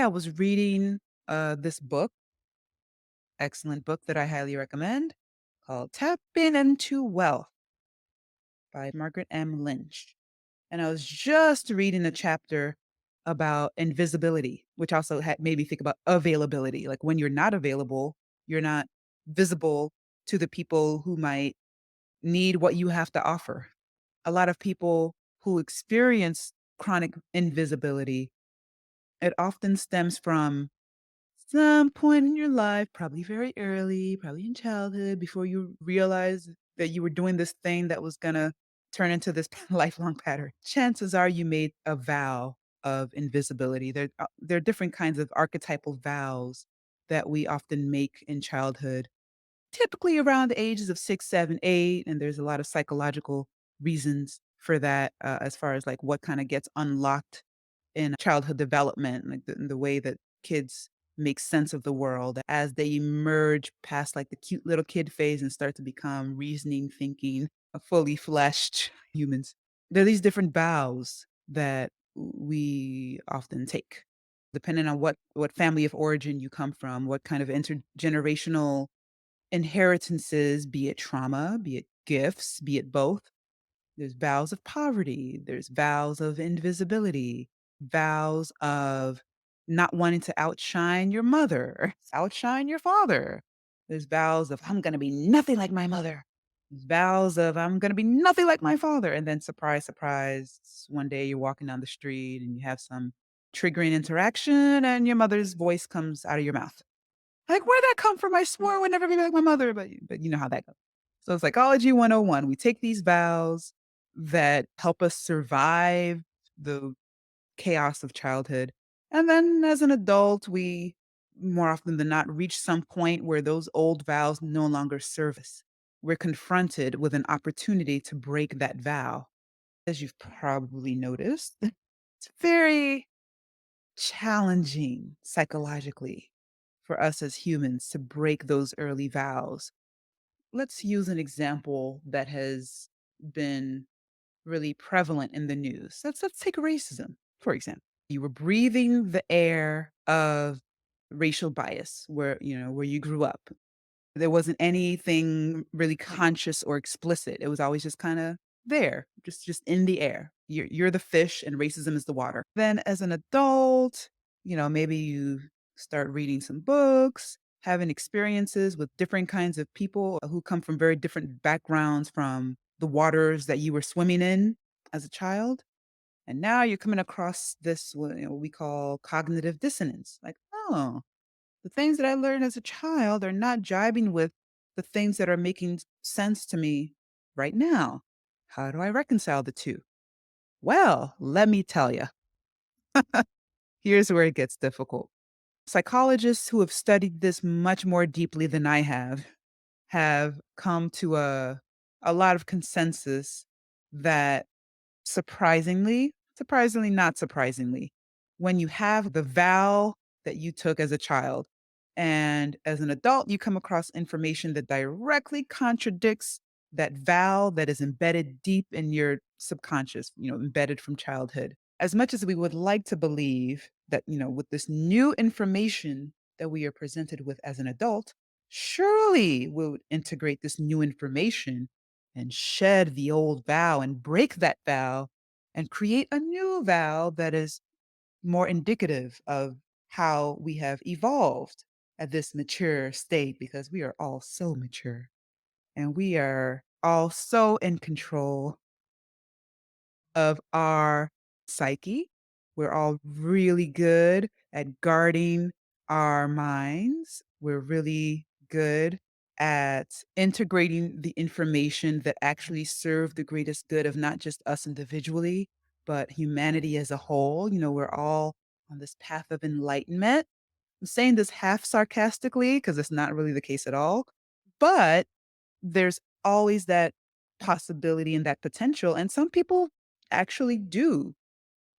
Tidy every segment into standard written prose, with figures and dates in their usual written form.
I was reading this book, excellent book that I highly recommend, called Tapping into Wealth by Margaret M. Lynch. And I was just reading a chapter about invisibility, which also made me think about availability. Like when you're not available, you're not visible to the people who might need what you have to offer. A lot of people who experience chronic invisibility, it often stems from some point in your life, probably very early, probably in childhood, before you realize that you were doing this thing that was gonna turn into this lifelong pattern. Chances are you made a vow of invisibility. There are different kinds of archetypal vows that we often make in childhood, typically around the ages of 6, 7, 8, and there's a lot of psychological reasons for that, as far as, like, what kinda gets unlocked in childhood development, like, the way that kids make sense of the world as they emerge past, like, the cute little kid phase and start to become reasoning, thinking, fully fleshed humans. There are these different vows that we often take, depending on what family of origin you come from, what kind of intergenerational inheritances, be it trauma, be it gifts, be it both. There's vows of poverty, there's vows of invisibility, vows of not wanting to outshine your mother, outshine your father. There's vows of I'm gonna be nothing like my mother. There's vows of I'm gonna be nothing like my father. And then surprise, surprise, one day you're walking down the street and you have some triggering interaction and your mother's voice comes out of your mouth. Like, "Where'd that come from? I swore I would never be like my mother," but you know how that goes. So, psychology 101, we take these vows that help us survive the chaos of childhood, and then as an adult, we more often than not reach some point where those old vows no longer serve us. We're confronted with an opportunity to break that vow. As you've probably noticed, it's very challenging psychologically for us as humans to break those early vows. Let's use an example that has been really prevalent in the news. Let's take racism, for example. You were breathing the air of racial bias where you grew up. There wasn't anything really conscious or explicit. It was always just kinda there, just in the air. You're the fish and racism is the water. Then as an adult, maybe you start reading some books, having experiences with different kinds of people who come from very different backgrounds from the waters that you were swimming in as a child. And now you're coming across this, what we call cognitive dissonance. Like, "Oh, the things that I learned as a child are not jibing with the things that are making sense to me right now. How do I reconcile the two?" Well, let me tell you, here's where it gets difficult. Psychologists who have studied this much more deeply than I have come to a lot of consensus that surprisingly, not surprisingly, when you have the vow that you took as a child and as an adult, you come across information that directly contradicts that vow that is embedded deep in your subconscious, embedded from childhood. As much as we would like to believe that, with this new information that we are presented with as an adult, surely we'll integrate this new information and shed the old vow and break that vow and create a new vow that is more indicative of how we have evolved at this mature state because we are all so mature and we are all so in control of our psyche. We're all really good at guarding our minds. We're really good at integrating the information that actually serve the greatest good of not just us individually, but humanity as a whole. We're all on this path of enlightenment. I'm saying this half sarcastically because it's not really the case at all. But there's always that possibility and that potential, and some people actually do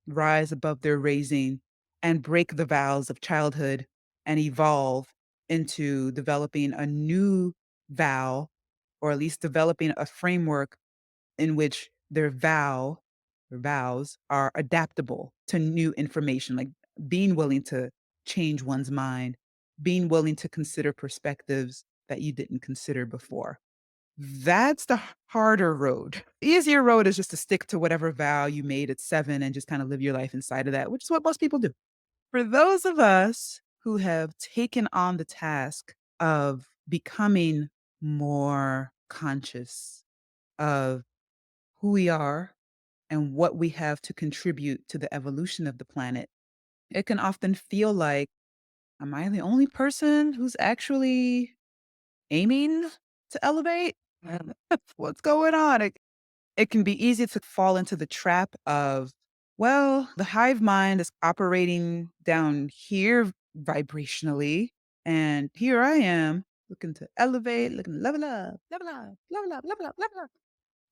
rise above their raising and break the vows of childhood and evolve into developing a new vow, or at least developing a framework in which their vows are adaptable to new information, like being willing to change one's mind, being willing to consider perspectives that you didn't consider before. That's the harder road. The easier road is just to stick to whatever vow you made at 7 and just kind of live your life inside of that, which is what most people do. For those of us who have taken on the task of becoming more conscious of who we are and what we have to contribute to the evolution of the planet, it can often feel like, am I the only person who's actually aiming to elevate? What's going on? It can be easy to fall into the trap of, well, the hive mind is operating down here vibrationally, and here I am looking to elevate, looking to level up, level up, level up, level up, level up.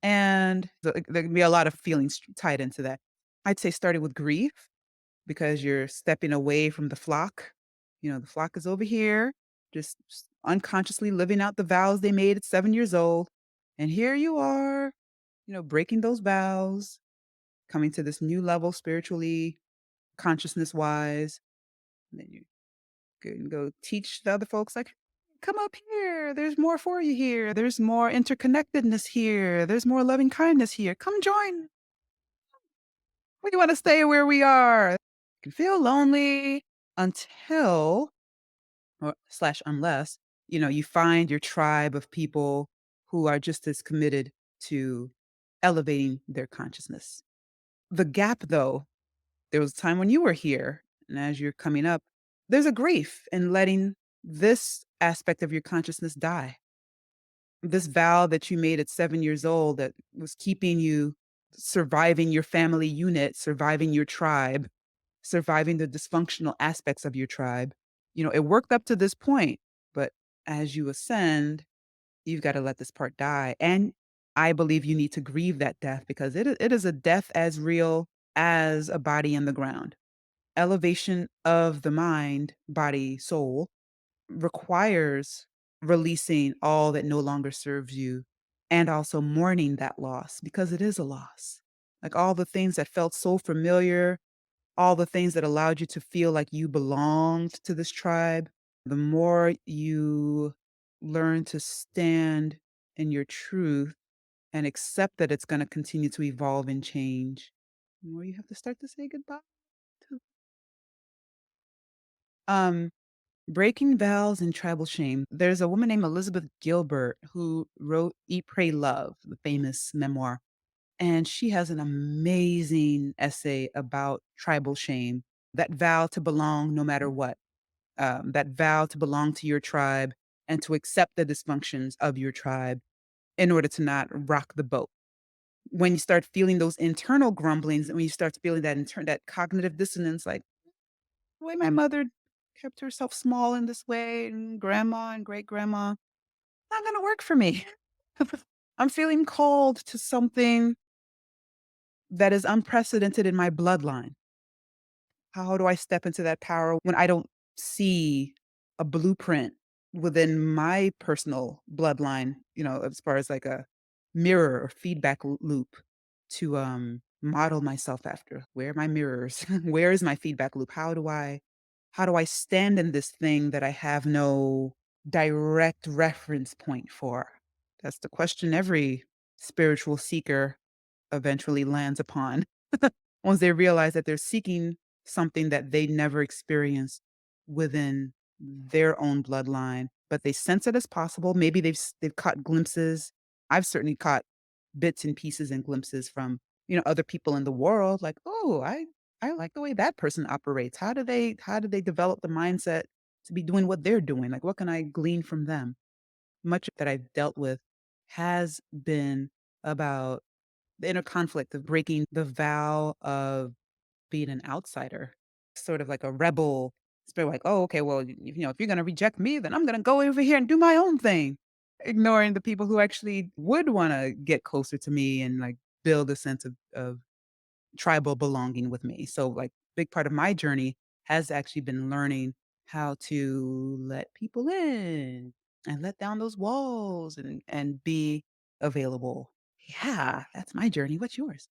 And there can be a lot of feelings tied into that. I'd say starting with grief because you're stepping away from the flock. The flock is over here, just unconsciously living out the vows they made at 7 years old. And here you are, breaking those vows, coming to this new level spiritually, consciousness wise. And then you can go teach the other folks, like, come up here. There's more for you here. There's more interconnectedness here. There's more loving kindness here. Come join. We want to stay where we are. You can feel lonely until or slash unless, you find your tribe of people who are just as committed to elevating their consciousness. The gap, though, there was a time when you were here, and as you're coming up, there's a grief in letting this aspect of your consciousness die. This vow that you made at 7 years old that was keeping you surviving your family unit, surviving your tribe, surviving the dysfunctional aspects of your tribe. It worked up to this point, but as you ascend, you've got to let this part die. And I believe you need to grieve that death because it is a death as real as a body in the ground. Elevation of the mind, body, soul requires releasing all that no longer serves you and also mourning that loss because it is a loss. Like all the things that felt so familiar, all the things that allowed you to feel like you belonged to this tribe, the more you learn to stand in your truth and accept that it's going to continue to evolve and change, the more you have to start to say goodbye to. Um, Breaking Vows and Tribal Shame. There's a woman named Elizabeth Gilbert who wrote Eat, Pray, Love, the famous memoir. And she has an amazing essay about tribal shame, that vow to belong no matter what, that vow to belong to your tribe and to accept the dysfunctions of your tribe in order to not rock the boat. When you start feeling those internal grumblings and when you start feeling that cognitive dissonance, like the way my mother kept herself small in this way and grandma and great grandma, not going to work for me. I'm feeling called to something that is unprecedented in my bloodline. How do I step into that power when I don't see a blueprint within my personal bloodline, as far as like a mirror or feedback loop to model myself after? Where are my mirrors? Where is my feedback loop? How do I stand in this thing that I have no direct reference point for? That's the question every spiritual seeker eventually lands upon once they realize that they're seeking something that they never experienced within their own bloodline, but they sense it as possible. Maybe they've caught glimpses. I've certainly caught bits and pieces and glimpses from, other people in the world, like, oh, I like the way that person operates. How do they develop the mindset to be doing what they're doing? Like, what can I glean from them? Much that I've dealt with has been about the inner conflict of breaking the vow of being an outsider, sort of like a rebel spirit, like, oh, okay, well, if you're going to reject me, then I'm going to go over here and do my own thing, ignoring the people who actually would want to get closer to me and like build a sense of tribal belonging with me. So, like, big part of my journey has actually been learning how to let people in and let down those walls and be available. Yeah, that's my journey. What's yours?